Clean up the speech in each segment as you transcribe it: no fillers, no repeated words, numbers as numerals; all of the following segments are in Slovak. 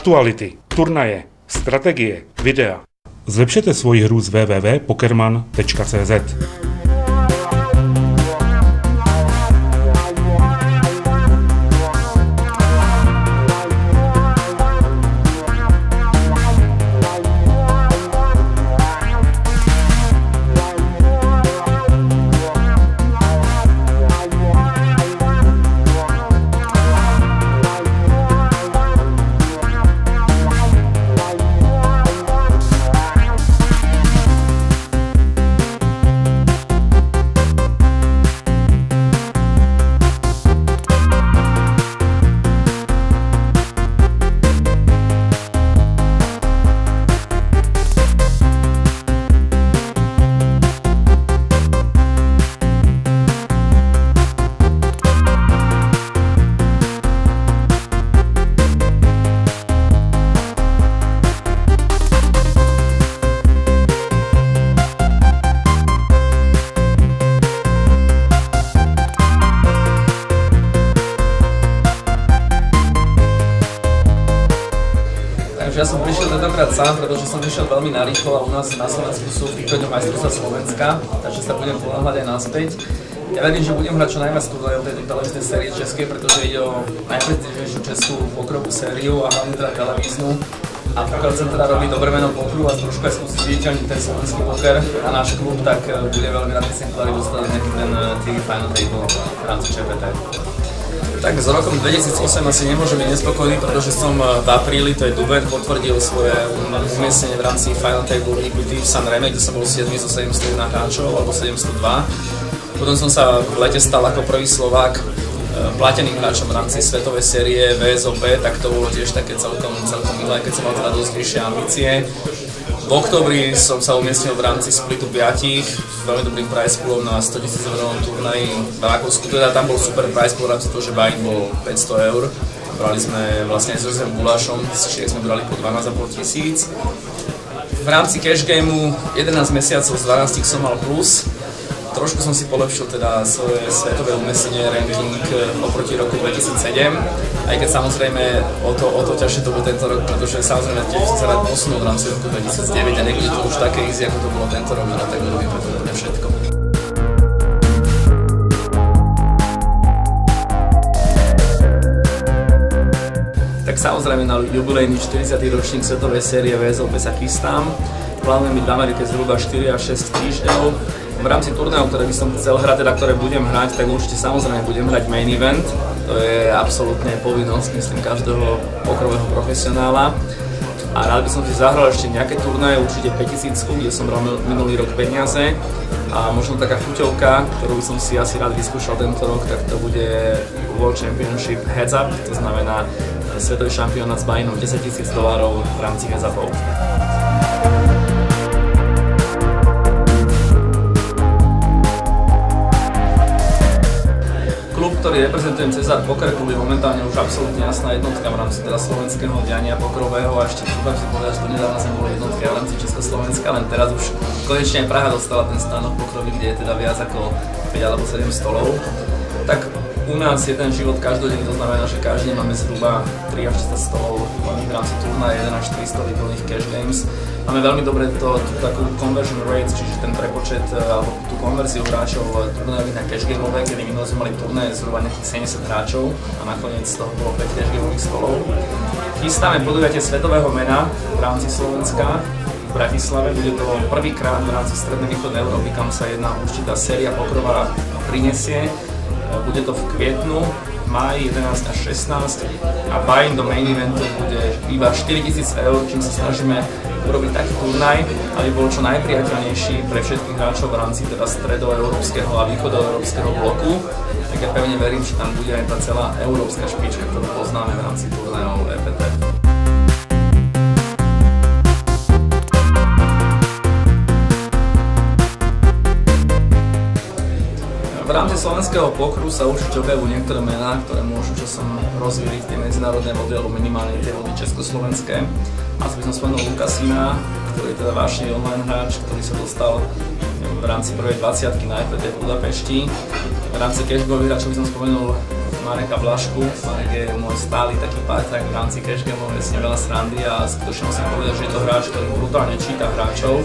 Aktuality, turnaje, strategie, videa. Zlepšete svoji hru z www.pokerman.cz. Ja som prišiel tentokrát sám, pretože som vyšiel veľmi narýchlo a u nás na Slovensku sú východňové majstrovstvá Slovenska, takže sa budem ponáhľať aj naspäť. Ja verím, že budem hrať čo najviac turnajov tejto televíznej série českej, pretože ide o najprestížnejšiu českú pokrovú sériu a hlavne teda televíznu. A pokiaľ chcem teda robiť dobré meno pokru a trošku aj skúsiť zviditeľniť ten slovenský poker a náš klub, tak bude veľmi rád, keď sa mi dostať nejaký ten TV Final Table v rámci ČPT. Tak s rokom 2008 asi nemôžem byť nespokojný, pretože som v apríli, to je Duben, potvrdil svoje umiestnenie v rámci Final Table Equity v San Reme, kde som bol 7 zo 701 hráčov, alebo 702. Potom som sa v lete stal ako prvý Slovák plateným hráčom v rámci svetovej série VSOP, tak to bolo tiež také celkom milé, keď som mal teda dosť vyššie ambície. V októbri som sa umiestnil v rámci splitu 5 s veľmi dobrým prize poolom na 100 000 € turnaji v Rakúsku, teda tam bol super prize pool v rámci toho, že buy-in bol 500 €. Brali sme vlastne aj s Jozefom Gulášom, z sme brali po 12 500. V rámci cash gameu 11 mesiacov z 12 som mal plus. Trošku som si polepšil teda svoje svetové umiestnenie ranking oproti roku 2007, aj keď samozrejme o to ťažšie to bol tento rok, pretože samozrejme tiež som sa rád posunul v rámci roku 2009 a nebude to už také easy, ako to bolo tento rok, ale tak robím preto úplne všetko. Tak samozrejme na jubilejný 40. ročník svetovej série VSOP sa chystám. Plánujem byť v Amerike zhruba 4 až 6 týždňov. V rámci turnajov, ktoré by som chcel hrať, teda ktoré budem hrať, tak určite samozrejme budem hrať main event. To je absolútne povinnosť, myslím, každého pokrového profesionála. A rád by som si zahral ešte nejaké turnaje, určite 5000, kde som bral minulý rok peniaze. A možno taká chuťovka, ktorú by som si asi rád vyskúšal tento rok, tak to bude World Championship Heads Up, to znamená svetový šampionát s buy-inom $10 000 v rámci Heads Upov. Klub, ktorý reprezentujem, Cezar Poker Klub, je momentálne už absolútne jasná jednotka v rámci teda slovenského diania pokrového a ešte chcem si povedať, že to nedávno sme boli jednotka v rámci Československa, len teraz už konečne aj Praha dostala ten stánok pokrovy, kde je teda viac ako 5 alebo 7 stolov. Tak u nás je ten život každodenný, to znamená, že každý máme zhruba 3 až 4 stolov v rámci turnaje, 1 až 300 vyplných cash games. Máme veľmi dobre tú takú conversion rate, čiže ten prepočet alebo tú konverziu hráčov turnajových na cash gameové, kedy minulé sme mali turnaje zhruba nejakých 70 hráčov a nakoniec z toho bolo 5 cash gameových stolov. Chystáme podujatie svetového mena v rámci Slovenska v Bratislave. Bude to prvýkrát v rámci strednej východnej Európy, kam sa jedna určitá séria pokrová prinesie. Bude to v kvietnu, máji 11 až 16 a buy-in do main eventu bude iba 4 000 €, čím sa snažíme urobiť taký turnaj, aby bol čo najpriateľnejší pre všetkých hráčov v rámci teda stredoeurópskeho a východoeurópskeho bloku. Tak ja pevne verím, že tam bude aj tá celá európska špička, ktorú poznáme v rámci turnajov EPT. V rámci slovenského pokru sa určite objavujú niektoré mená, ktoré môžu časom rozvíriť tie medzinárodné vody alebo minimálne tie vody československé. Asi by som spomenul Lukasina, ktorý je teda vážny online hráč, ktorý sa dostal v rámci prvej 20-ky na EPT v Budapešti. V rámci cashgameových hráčov by som spomenul Mareka Blašku. Marek je môj stály taký parťák v rámci cashgameov, je s ním veľa srandy a skutočne musím povedať, že je to hráč, ktorý brutálne číta hráčov.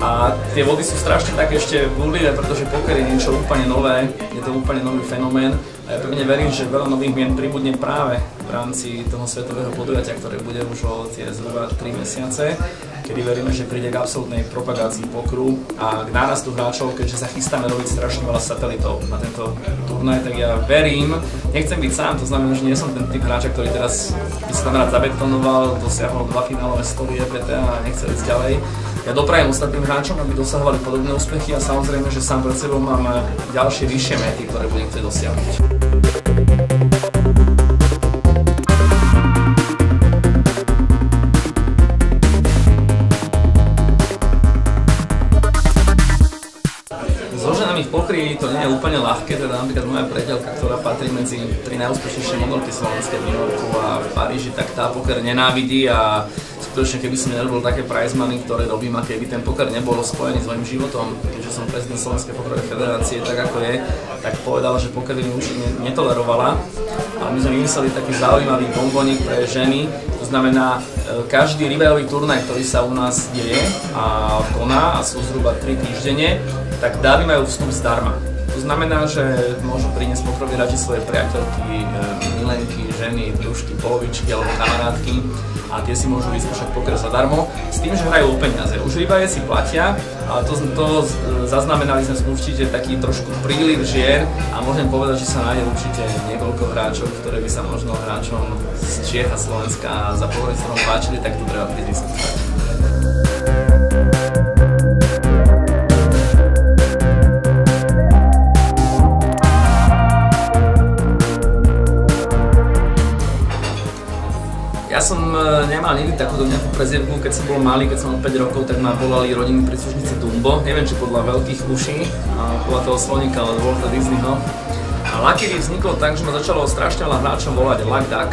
A tie vody sú strašne také ešte búrlivé, pretože poker je niečo úplne nové, je to úplne nový fenomén a ja pevne verím, že veľa nových mien pribudne práve v rámci toho svetového podujatia, ktoré bude už o tie zhruba 3 mesiace, kedy veríme, že príde k absolútnej propagácii pokeru a k nárastu hráčov, keďže sa chystáme robiť strašne veľa satelitov na tento turnaj, tak ja verím, nechcem byť sám, to znamená, že nie som ten typ hráča, ktorý teraz by sa tam rád zabetonoval, dosiahol 2 finálové stoly EPT a nechce ísť ďalej. Ja doprajem ostatným hráčom, aby dosahovali podobné úspechy a samozrejme, že sám pred sebou mám ďalšie vyššie méty, ktoré budem chcieť dosiahnuť. So ženami v pokri to nie je úplne ľahké, teda napríklad moja priateľka, ktorá patrí medzi 3 najúspešnejšie modelky slovenské v New Yorku a v Paríži, tak tá poker nenávidí a skutočne, keby som nerobil také prize money, ktoré robím a keby ten poker nebol spojený s mojím životom, keďže som prezident Slovenskej pokerovej federácie, tak ako je, tak povedala, že poker by mi určite netolerovala. Ale my sme vymysleli taký zaujímavý bonboník pre ženy, to znamená, každý ribajový turnaj, ktorý sa u nás deje a koná a sú zhruba 3 týždene, tak dámy majú vstup zdarma. To znamená, že môžu priniesť pokeroví hráči svoje priateľky, milenky, ženy, družky, polovičky alebo kamarátky a tie si môžu vyskúšať poker zadarmo s tým, že hrajú o peniaze. Už ribaje si platia, ale to zaznamenali sme určite taký trošku príliv žien a môžem povedať, že sa nájde určite niekoľko hráčov, ktoré by sa možno hráčom z Čiech a Slovenska za pohovorom páčili, tak tu treba prísť vyskúšať. Ja som nemal nikdy takúto nejakú prezývku, keď som bol malý, keď som mal 5 rokov, tak ma volali rodinní príslušníci Dumbo. Neviem, či podľa veľkých uší, podľa toho sloníka od Walta Disneyho. A Lucky D vzniklo tak, že ma začalo strašne veľa hráčom volať Luck Duck,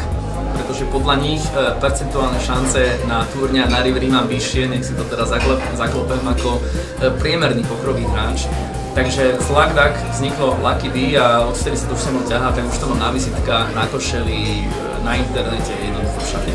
pretože podľa nich percentuálne šance na turnia na Riveri mám vyššie, nech si to teraz zaklopem ako priemerný pokerový hráč. Takže z Luck Duck vzniklo Lucky D a odtedy sa to už sem ťahá, ten už to mám na vizitkách, na košeli, na internete, jednoducho všade.